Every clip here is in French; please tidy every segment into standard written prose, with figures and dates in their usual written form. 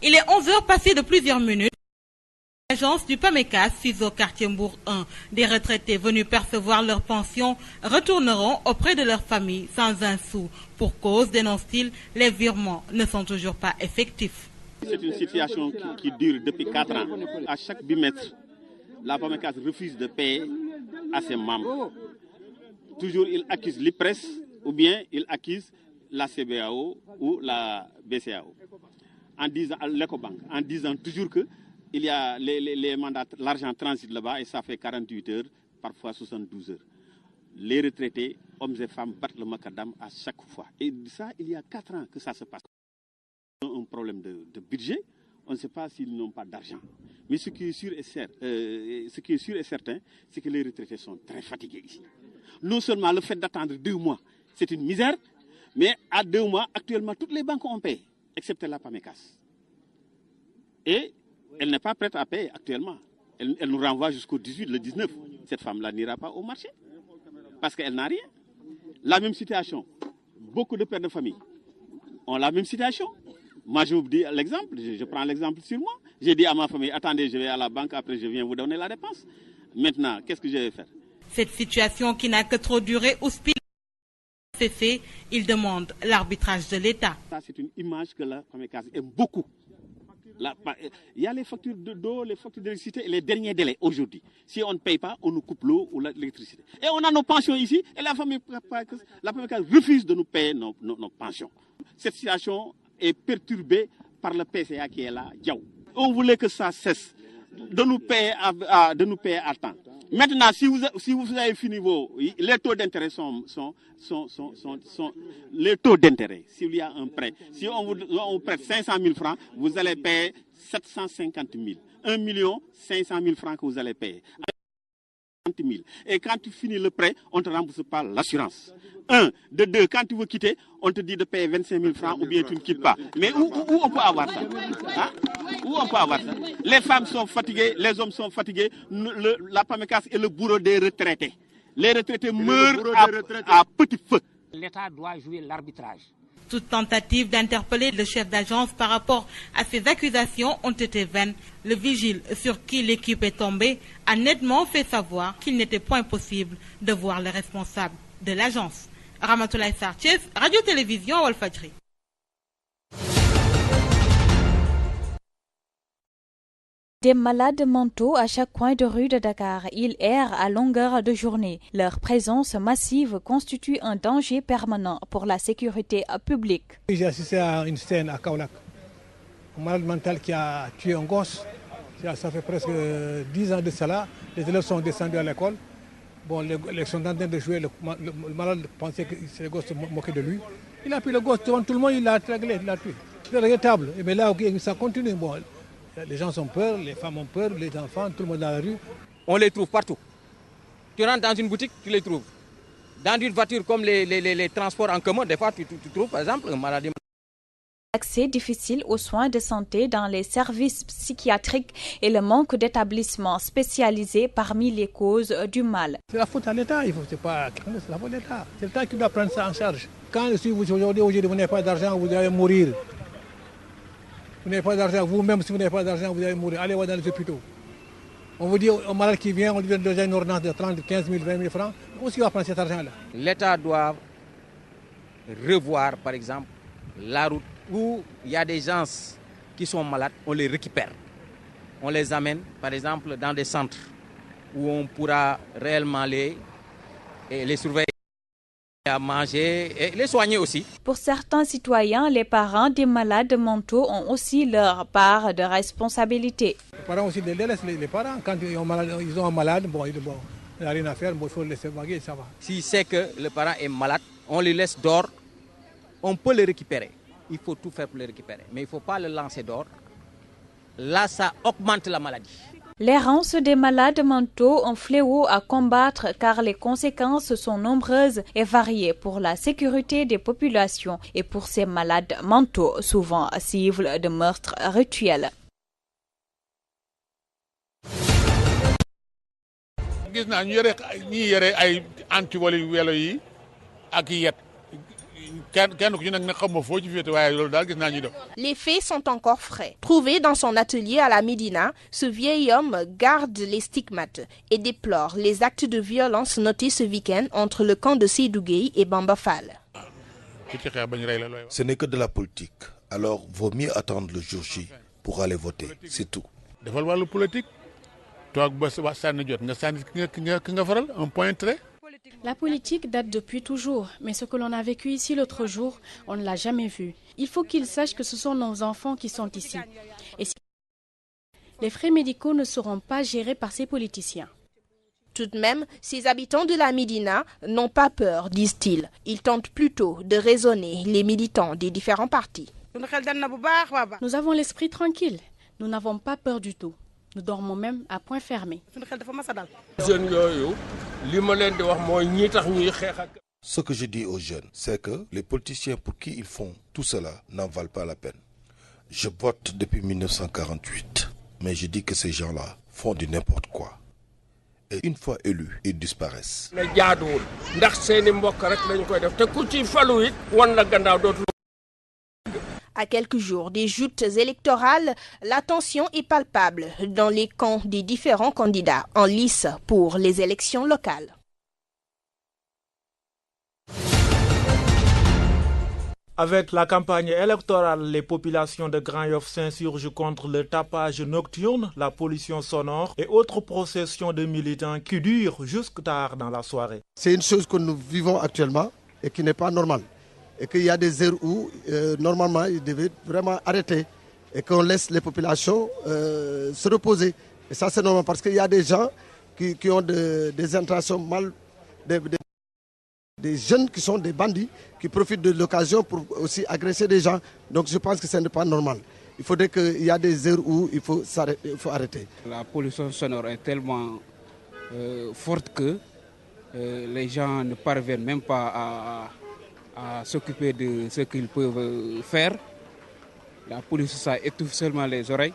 Il est 11 heures passées de plusieurs minutes. L'agence du PAMECAS, située au quartier Mbour 1, des retraités venus percevoir leur pension retourneront auprès de leur famille sans un sou. Pour cause, dénonce-t-il, les virements ne sont toujours pas effectifs. C'est une situation qui dure depuis 4 ans. À chaque bimestre, la PAMECAS refuse de payer à ses membres. Toujours, il accuse l'IPRES ou bien il accuse la CBAO ou la BCAO. En disant, l'Ecobank, en disant toujours que il y a les mandats, l'argent transite là-bas et ça fait 48 heures, parfois 72 heures. Les retraités, hommes et femmes, battent le macadam à chaque fois. Et ça, il y a 4 ans que ça se passe. Ils ont un problème de budget, on ne sait pas s'ils n'ont pas d'argent. Mais ce qui est sûr et certain, c'est que les retraités sont très fatigués ici. Non seulement le fait d'attendre 2 mois, c'est une misère, mais à 2 mois, actuellement, toutes les banques ont payé, excepté la PAMECAS. Et elle n'est pas prête à payer actuellement. Elle nous renvoie jusqu'au 18, le 19. Cette femme-là n'ira pas au marché parce qu'elle n'a rien. La même situation. Beaucoup de pères de famille ont la même situation. Moi, je vous dis l'exemple. Je prends l'exemple sur moi. J'ai dit à ma famille, attendez, je vais à la banque, après je viens vous donner la dépense. Maintenant, qu'est-ce que je vais faire? Cette situation qui n'a que trop duré c'est fait, il demande l'arbitrage de l'État. Ça, c'est une image que la PAMECAS aime beaucoup. Il y a les factures d'eau, les factures d'électricité et les derniers délais aujourd'hui. Si on ne paye pas, on nous coupe l'eau ou l'électricité. Et on a nos pensions ici et la PAMECAS refuse de nous payer nos pensions. Cette situation est perturbée par le PCA qui est là, Diaw. On voulait que ça cesse de nous payer à temps. Maintenant, si vous avez fini les taux d'intérêt les taux d'intérêt. S'il y a un prêt, si on vous prête 500 000 francs, vous allez payer 750 000. 1 500 000 francs que vous allez payer. 50 000. Et quand tu finis le prêt, on ne te rembourse pas l'assurance. De deux, quand tu veux quitter, on te dit de payer 25 000 francs ou bien tu ne quittes pas. Mais où on peut avoir ça? Hein? Où on peut avoir ça? Les femmes sont fatiguées, les hommes sont fatigués. La PAMECAS est le bourreau des retraités. Les retraités meurent à petit feu. L'État doit jouer l'arbitrage. Toute tentative d'interpeller le chef d'agence par rapport à ces accusations ont été vaines. Le vigile sur qui l'équipe est tombée a nettement fait savoir qu'il n'était point possible de voir le responsable de l'agence. Ramatoulaye Sarthies, Radio-Télévision Walfadjri. Des malades mentaux à chaque coin de rue de Dakar. Ils errent à longueur de journée. Leur présence massive constitue un danger permanent pour la sécurité publique. J'ai assisté à une scène à Kaolack. Un malade mental qui a tué un gosse. Ça fait presque 10 ans de cela. Les élèves sont descendus à l'école. Bon, ils sont en train de jouer. Le malade pensait que le gosse se moquait de lui. Il a pris le gosse devant tout le monde, il l'a réglé, il l'a tué. C'est regrettable. Mais là, ça continue. Bon, les gens ont peur, les femmes ont peur, les enfants, tout le monde dans la rue. On les trouve partout. Tu rentres dans une boutique, tu les trouves. Dans une voiture comme les transports en commun, des fois tu trouves par exemple une maladie. Accès difficile aux soins de santé dans les services psychiatriques et le manque d'établissements spécialisés parmi les causes du mal. C'est la faute à l'État, c'est la faute à l'État. C'est l'État qui doit prendre ça en charge. Quand si aujourd'hui vous n'avez pas d'argent, vous allez mourir. Vous n'avez pas d'argent, vous-même si vous n'avez pas d'argent, vous allez mourir. Allez voir dans les hôpitaux. On vous dit au malade qui vient, on lui donne déjà une ordonnance de 30, 15 000, 20 000 francs. Où est-ce qu'il va prendre cet argent-là? L'État doit revoir par exemple la route où il y a des gens qui sont malades, on les récupère. On les amène par exemple dans des centres où on pourra réellement les surveiller, à manger et les soigner aussi. Pour certains citoyens, les parents des malades mentaux ont aussi leur part de responsabilité. Les parents aussi délaissent les parents. Quand ils ont un malade, il n'y a rien à faire, il faut le laisser vaguer, ça va. Si c'est que le parent est malade, on le laisse dehors, on peut le récupérer. Il faut tout faire pour le récupérer. Mais il ne faut pas le lancer dehors. Là, ça augmente la maladie. L'errance des malades mentaux, un fléau à combattre car les conséquences sont nombreuses et variées pour la sécurité des populations et pour ces malades mentaux, souvent cibles de meurtres rituels. gis naa ñu yore ñii yore ay antivoli welo yi ak yet Les faits sont encore frais. Trouvé dans son atelier à la Médina, ce vieil homme garde les stigmates et déplore les actes de violence notés ce week-end entre le camp de Seydou Gueye et Bamba Fall. Ce n'est que de la politique. Alors, vaut mieux attendre le jour J pour aller voter. C'est tout. La politique date depuis toujours, mais ce que l'on a vécu ici l'autre jour, on ne l'a jamais vu. Il faut qu'ils sachent que ce sont nos enfants qui sont ici. Et si les frais médicaux ne seront pas gérés par ces politiciens. Tout de même, ces habitants de la Médina n'ont pas peur, disent-ils. Ils tentent plutôt de raisonner les militants des différents partis. Nous avons l'esprit tranquille. Nous n'avons pas peur du tout. Nous dormons même à point fermé. Ce que je dis aux jeunes, c'est que les politiciens pour qui ils font tout cela n'en valent pas la peine. Je vote depuis 1948, mais je dis que ces gens-là font du n'importe quoi. Et une fois élus, ils disparaissent. À quelques jours des joutes électorales, la tension est palpable dans les camps des différents candidats en lice pour les élections locales. Avec la campagne électorale, les populations de Grand Yoff s'insurgent contre le tapage nocturne, la pollution sonore et autres processions de militants qui durent jusque tard dans la soirée. C'est une chose que nous vivons actuellement et qui n'est pas normale. Et qu'il y a des heures où, normalement, ils devaient vraiment arrêter et qu'on laisse les populations se reposer. Et ça, c'est normal parce qu'il y a des gens qui ont des intentions mal... Des jeunes qui sont des bandits, qui profitent de l'occasion pour aussi agresser des gens. Donc je pense que ce n'est pas normal. Il faudrait qu'il y ait des heures où il faut arrêter. La pollution sonore est tellement forte que les gens ne parviennent même pas à s'occuper de ce qu'ils peuvent faire. La pollution, ça étouffe seulement les oreilles,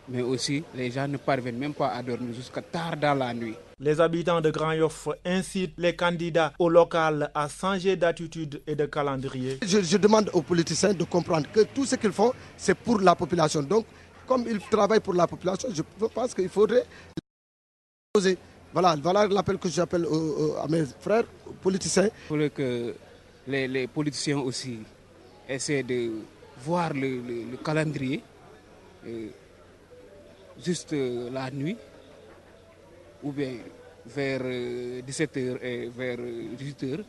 mais aussi les gens ne parviennent même pas à dormir jusqu'à tard dans la nuit. Les habitants de Grand Yoff incitent les candidats au local à changer d'attitude et de calendrier. Je demande aux politiciens de comprendre que tout ce qu'ils font, c'est pour la population. Donc, comme ils travaillent pour la population, je pense qu'il faudrait poser. Voilà l'appel que j'appelle à mes frères politiciens. Il faudrait que les politiciens aussi essaient de voir le calendrier juste la nuit, ou bien vers 17h et vers 18h,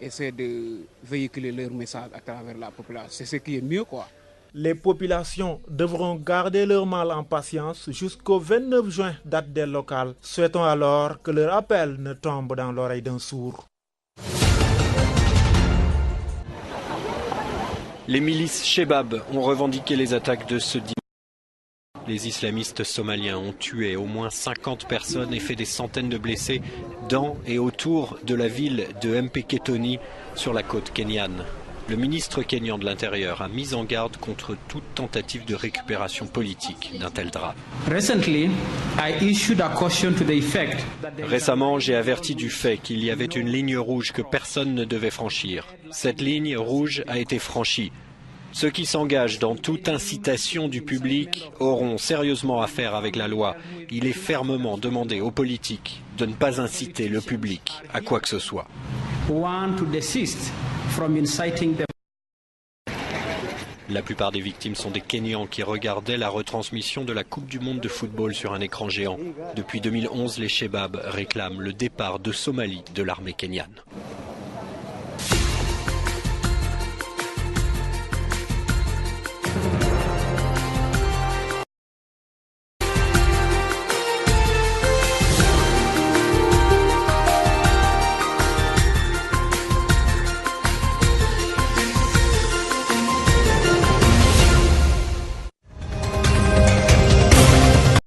essayer de véhiculer leur message à travers la population. C'est ce qui est mieux, quoi. Les populations devront garder leur mal en patience jusqu'au 29 juin, date des locales. Souhaitons alors que leur appel ne tombe dans l'oreille d'un sourd. Les milices Shebab ont revendiqué les attaques de ce dimanche. Les islamistes somaliens ont tué au moins 50 personnes et fait des centaines de blessés dans et autour de la ville de Mpeketoni sur la côte kenyane. Le ministre kényan de l'Intérieur a mis en garde contre toute tentative de récupération politique d'un tel drame. Récemment, j'ai averti du fait qu'il y avait une ligne rouge que personne ne devait franchir. Cette ligne rouge a été franchie. Ceux qui s'engagent dans toute incitation du public auront sérieusement affaire avec la loi. Il est fermement demandé aux politiques de ne pas inciter le public à quoi que ce soit. La plupart des victimes sont des Kenyans qui regardaient la retransmission de la Coupe du Monde de football sur un écran géant. Depuis 2011, les Shebab réclament le départ de Somalie de l'armée kenyane.